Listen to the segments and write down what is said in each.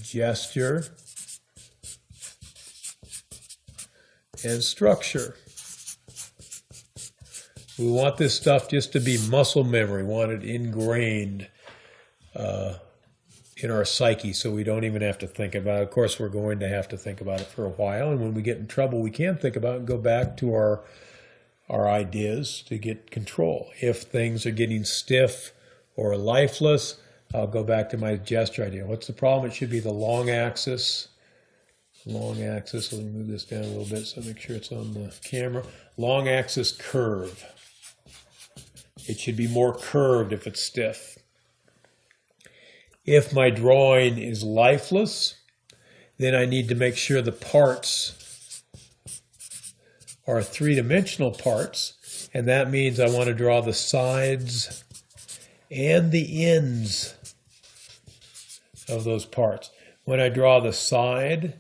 gesture, and structure. We want this stuff just to be muscle memory. We want it ingrained in our psyche so we don't even have to think about it. Of course, we're going to have to think about it for a while, and when we get in trouble, we can think about it and go back to our ideas to get control. If things are getting stiff or lifeless, I'll go back to my gesture idea. What's the problem? It should be the long axis. Long axis, let me move this down a little bit so make sure it's on the camera. Long axis curve. It should be more curved if it's stiff. If my drawing is lifeless, then I need to make sure the parts are three-dimensional parts, and that means I want to draw the sides and the ends of those parts. When I draw the side,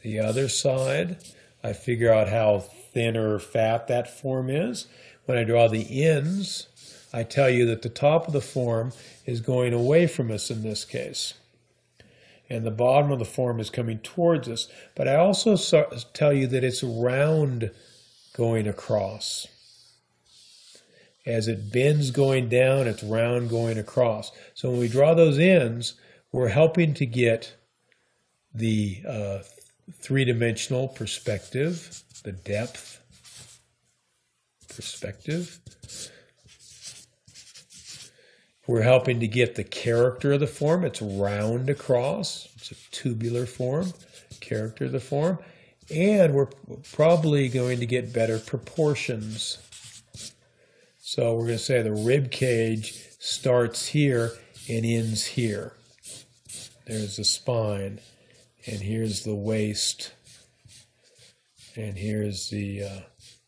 the other side, I figure out how thin or fat that form is. When I draw the ends, I tell you that the top of the form is going away from us in this case, and the bottom of the form is coming towards us. But I also tell you that it's round going across. As it bends going down, it's round going across. So when we draw those ends, we're helping to get the three-dimensional perspective, the depth perspective. We're helping to get the character of the form. It's round across. It's a tubular form, character of the form. And we're probably going to get better proportions. So we're going to say the rib cage starts here and ends here. There's the spine, and here's the waist, and here's the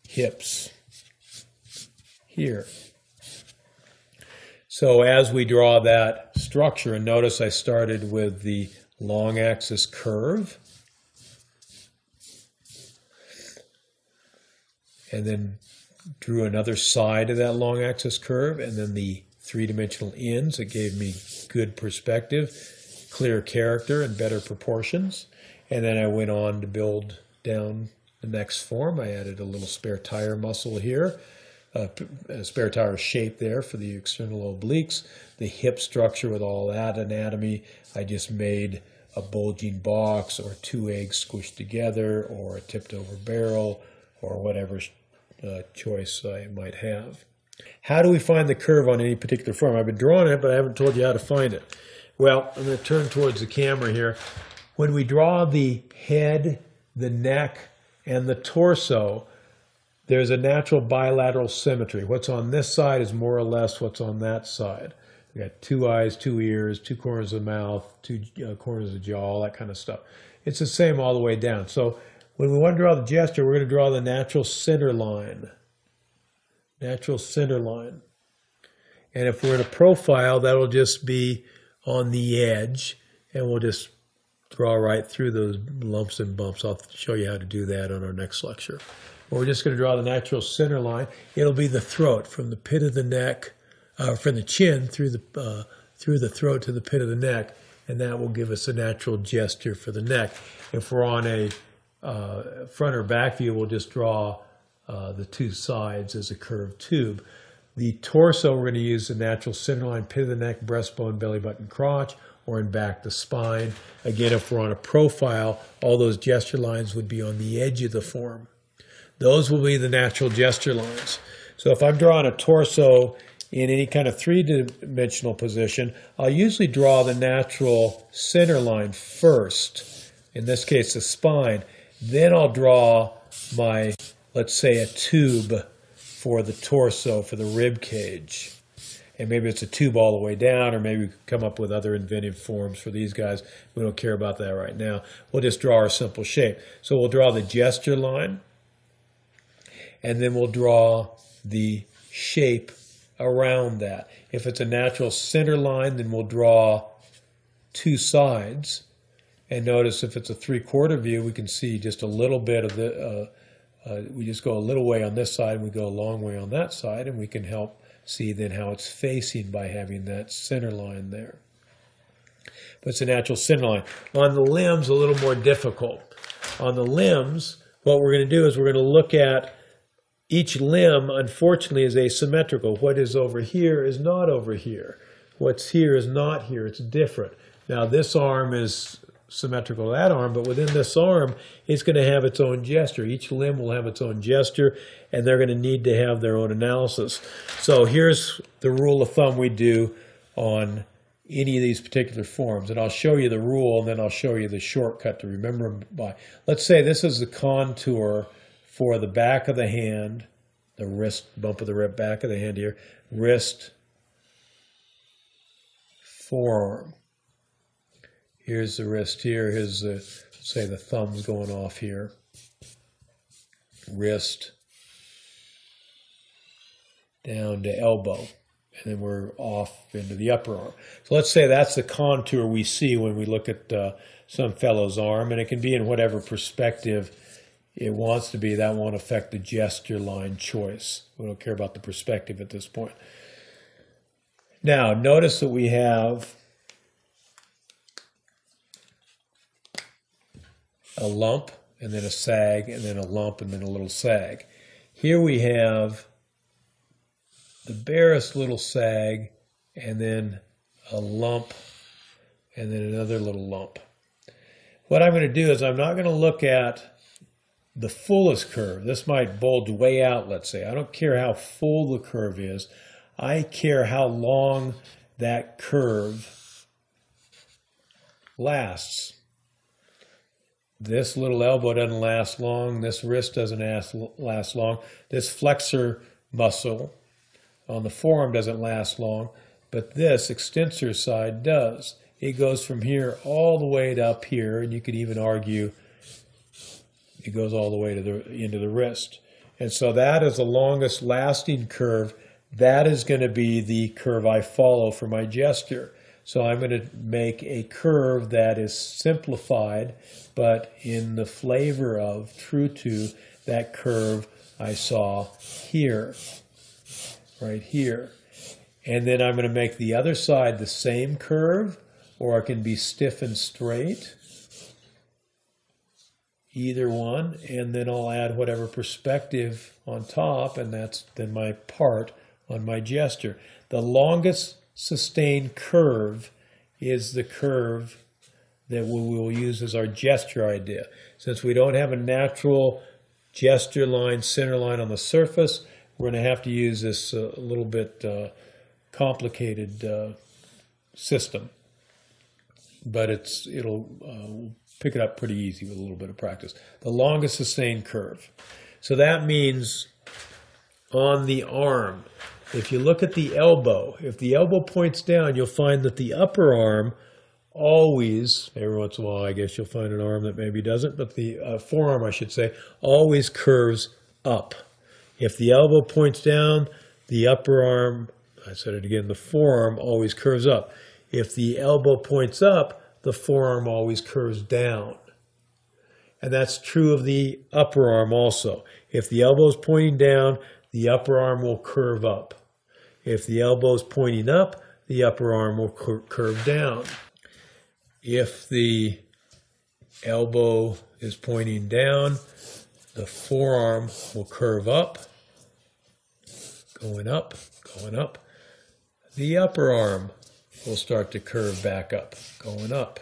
hips here. So as we draw that structure, and notice I started with the long axis curve, and then drew another side of that long axis curve, and then the three-dimensional ends. It gave me good perspective, clear character, and better proportions. And then I went on to build down the next form. I added a little spare tire muscle here, a spare tire shape there for the external obliques, the hip structure with all that anatomy. I just made a bulging box or two eggs squished together or a tipped over barrel or whatever choice I might have. How do we find the curve on any particular form? I've been drawing it, but I haven't told you how to find it. Well, I'm going to turn towards the camera here. When we draw the head, the neck, and the torso, there's a natural bilateral symmetry. What's on this side is more or less what's on that side. We got two eyes, two ears, two corners of the mouth, two corners of the jaw, all that kind of stuff. It's the same all the way down. So when we want to draw the gesture, we're going to draw the natural center line. Natural center line. And if we're in a profile, that'll just be on the edge, and we'll just draw right through those lumps and bumps. I'll show you how to do that on our next lecture. We're just going to draw the natural center line. It'll be the throat from the pit of the neck, from the chin through the throat to the pit of the neck, and that will give us a natural gesture for the neck. If we're on a front or back view, we'll just draw the two sides as a curved tube. The torso, we're going to use the natural center line, pit of the neck, breastbone, belly button, crotch, or in back the spine. Again, if we're on a profile, all those gesture lines would be on the edge of the form. Those will be the natural gesture lines. So if I'm drawing a torso in any kind of three-dimensional position, I'll usually draw the natural center line first, in this case the spine. Then I'll draw my, let's say, a tube for the torso, for the rib cage. And maybe it's a tube all the way down, or maybe we could come up with other inventive forms for these guys. We don't care about that right now. We'll just draw our simple shape. So we'll draw the gesture line, and then we'll draw the shape around that. If it's a natural center line, then we'll draw two sides. And notice if it's a three-quarter view, we can see just a little bit of the, we just go a little way on this side, and we go a long way on that side, and we can help see then how it's facing by having that center line there. but it's a natural center line. On the limbs, a little more difficult. On the limbs, what we're going to do is we're going to look at each limb, unfortunately, is asymmetrical. What is over here is not over here. What's here is not here. It's different. Now, this arm is symmetrical to that arm, but within this arm, it's going to have its own gesture. Each limb will have its own gesture, and they're going to need to have their own analysis. So here's the rule of thumb we do on any of these particular forms. And I'll show you the rule, and then I'll show you the shortcut to remember them by. Let's say this is the contour for the back of the hand, the wrist, bump of the back of the hand here, wrist, forearm. Here's the wrist here. Here's the, say the thumb's going off here. Wrist, down to elbow. And then we're off into the upper arm. So let's say that's the contour we see when we look at some fellow's arm. And it can be in whatever perspective it wants to be. That won't affect the gesture line choice. We don't care about the perspective at this point. Now, notice that we have a lump, and then a sag, and then a lump, and then a little sag. Here we have the barest little sag, and then a lump, and then another little lump. What I'm going to do is I'm not going to look at the fullest curve. This might bulge way out, let's say. I don't care how full the curve is. I care how long that curve lasts. This little elbow doesn't last long. This wrist doesn't last long. This flexor muscle on the forearm doesn't last long, but this extensor side does. It goes from here all the way to up here, and you could even argue it goes all the way to into the wrist. And so that is the longest lasting curve. That is going to be the curve I follow for my gesture. So I'm going to make a curve that is simplified, but in the flavor of, true to that curve I saw here, right here. And then I'm going to make the other side the same curve, or it can be stiff and straight, either one, and then I'll add whatever perspective on top, and that's then my part on my gesture. The longest sustained curve is the curve that we will use as our gesture idea. Since we don't have a natural gesture line, center line on the surface, we're going to have to use this a little bit complicated system. But it'll pick it up pretty easy with a little bit of practice. The longest sustained curve. So that means on the arm, if you look at the elbow, if the elbow points down, you'll find that the upper arm always, every once in a while I guess you'll find an arm that maybe doesn't, but the forearm, I should say, always curves up. If the elbow points down, the upper arm, I said it again, the forearm always curves up. If the elbow points up, the forearm always curves down. And that's true of the upper arm also. If the elbow is pointing down, the upper arm will curve up. If the elbow is pointing up, the upper arm will curve down. If the elbow is pointing down, the forearm will curve up, going up, going up. The upper arm will start to curve back up, going up,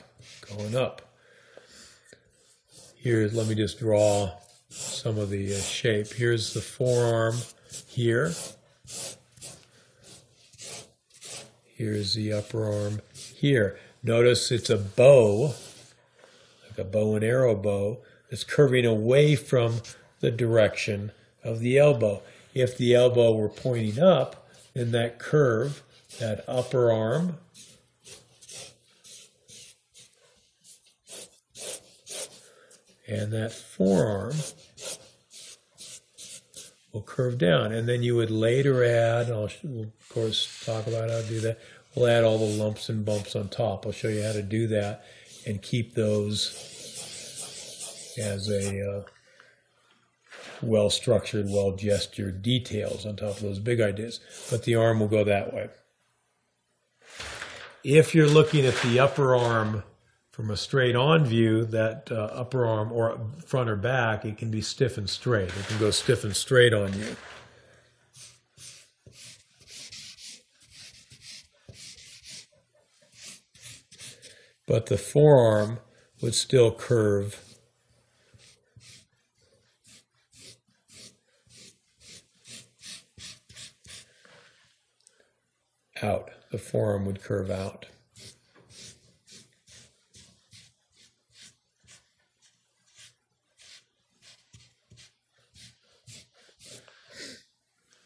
going up. Here, let me just draw some of the shape. Here's the forearm here. Here's the upper arm here. Notice it's a bow, like a bow and arrow bow, that's curving away from the direction of the elbow. If the elbow were pointing up, then that curve, that upper arm, and that forearm will curve down. And then you would later add, we'll of course talk about how to do that, we'll add all the lumps and bumps on top. I'll show you how to do that and keep those as a well-structured, well-gestured details on top of those big ideas. But the arm will go that way. If you're looking at the upper arm from a straight on view, that upper arm or front or back, it can be stiff and straight. It can go stiff and straight on you. But the forearm would still curve out. The forearm would curve out.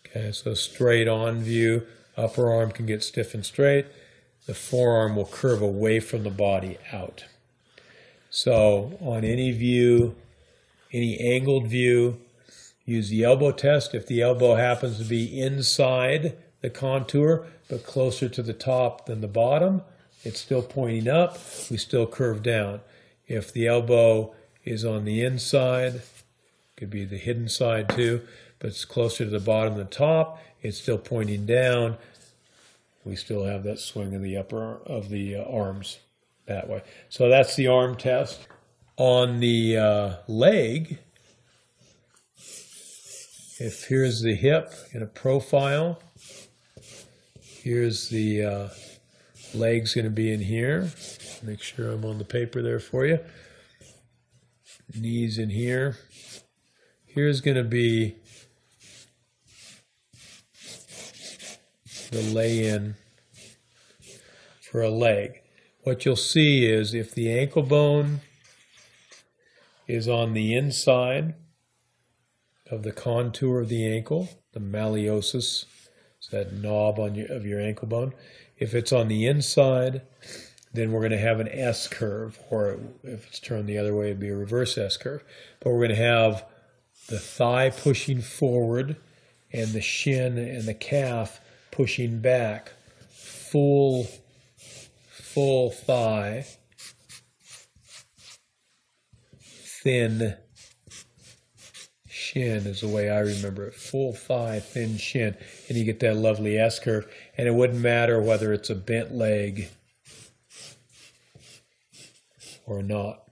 Okay, so straight on view, upper arm can get stiff and straight. The forearm will curve away from the body out. So on any view, any angled view, use the elbow test. If the elbow happens to be inside the contour, but closer to the top than the bottom, it's still pointing up, we still curve down. If the elbow is on the inside, could be the hidden side too, but it's closer to the bottom than the top, it's still pointing down. We still have that swing of the upper of the arms that way. So that's the arm test. On the leg, if here's the hip in a profile, here's the leg's going to be in here. Make sure I'm on the paper there for you. Knees in here. Here's going to be the lay-in for a leg. What you'll see is if the ankle bone is on the inside of the contour of the ankle, the malleosus, it's that knob on of your ankle bone. If it's on the inside, then we're going to have an S curve, or if it's turned the other way, it'd be a reverse S curve. But we're going to have the thigh pushing forward and the shin and the calf pushing back. Full thigh, thin shin is the way I remember it. Full thigh, thin shin. And you get that lovely S curve. And it wouldn't matter whether it's a bent leg or not.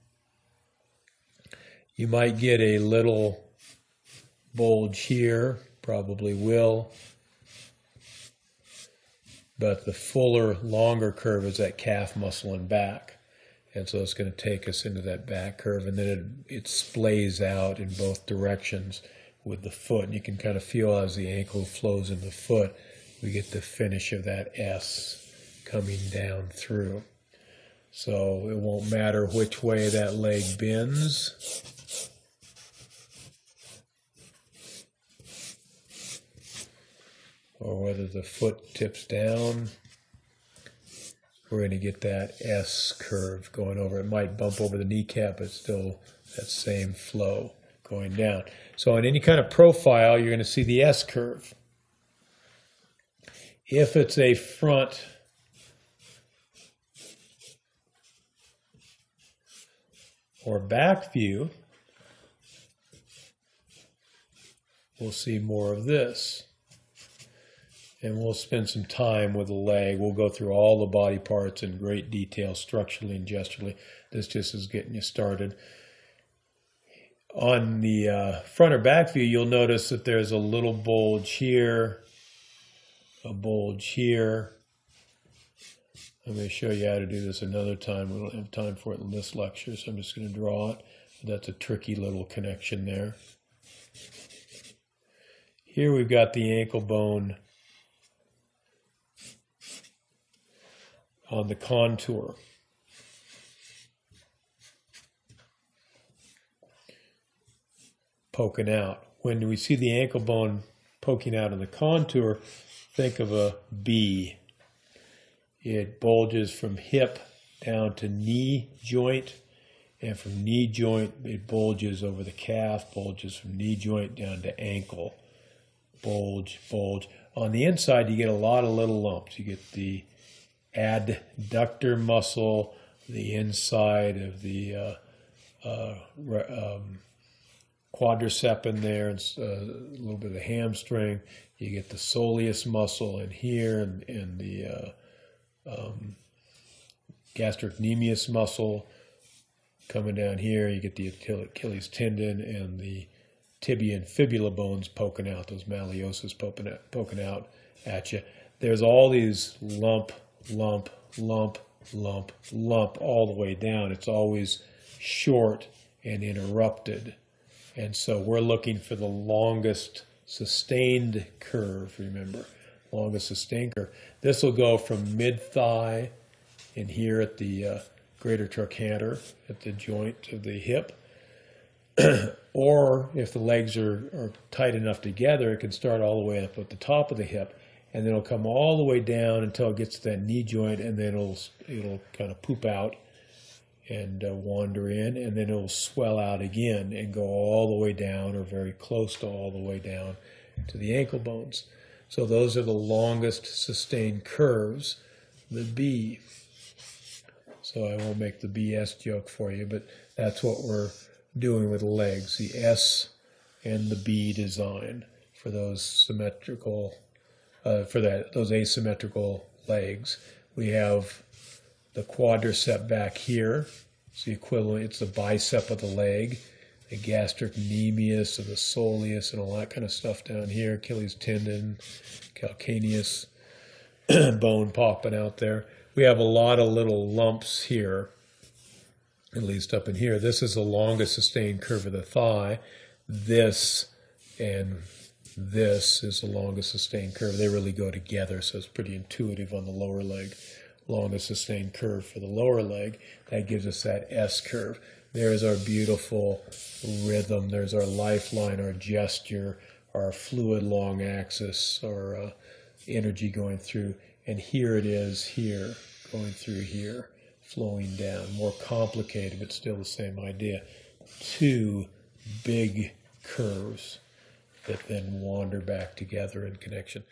You might get a little bulge here, probably will. But the fuller, longer curve is that calf muscle and back. And so it's going to take us into that back curve. And then it splays out in both directions with the foot. And you can kind of feel as the ankle flows in the foot, we get the finish of that S coming down through. So it won't matter which way that leg bends. Or whether the foot tips down, we're going to get that S curve going over. It might bump over the kneecap, but still that same flow going down. So in any kind of profile, you're going to see the S curve. If it's a front or back view, we'll see more of this. And we'll spend some time with the leg. We'll go through all the body parts in great detail, structurally and gesturally. This just is getting you started. On the front or back view, you'll notice that there's a little bulge here, a bulge here. I'm going to show you how to do this another time. We don't have time for it in this lecture, so I'm just going to draw it. But that's a tricky little connection there. Here we've got the ankle bone on the contour. Poking out. When we see the ankle bone poking out in the contour, think of a B. It bulges from hip down to knee joint, and from knee joint it bulges over the calf, bulges from knee joint down to ankle. Bulge, bulge. On the inside you get a lot of little lumps. You get the adductor muscle, the inside of the quadricep in there, and a little bit of the hamstring. You get the soleus muscle in here, and the gastrocnemius muscle coming down here. You get the Achilles tendon and the tibia and fibula bones poking out, those malleosus poking out at you. There's all these lump all the way down. It's always short and interrupted. And so we're looking for the longest sustained curve, remember, longest sustained curve. This will go from mid-thigh in here at the greater trochanter, at the joint of the hip. Or if the legs are tight enough together, it can start all the way up at the top of the hip, and then it'll come all the way down until it gets to that knee joint, and then it'll kind of poop out and wander in, and then it'll swell out again and go all the way down, or very close to all the way down to the ankle bones. So those are the longest sustained curves, the B. So I won't make the BS joke for you, but that's what we're doing with the legs, the S and the B design for those symmetrical, those asymmetrical legs. We have the quadricep back here. It's the equivalent, it's the bicep of the leg, the gastrocnemius and the soleus and all that kind of stuff down here, Achilles tendon, calcaneus bone popping out there. We have a lot of little lumps here, at least up in here. This is the longest sustained curve of the thigh. This and this is the longest sustained curve. They really go together, so it's pretty intuitive on the lower leg. Longest sustained curve for the lower leg. That gives us that S curve. There's our beautiful rhythm. There's our lifeline, our gesture, our fluid long axis, our energy going through. And here it is here, going through here, flowing down. More complicated, but still the same idea. Two big curves that then wander back together in connection.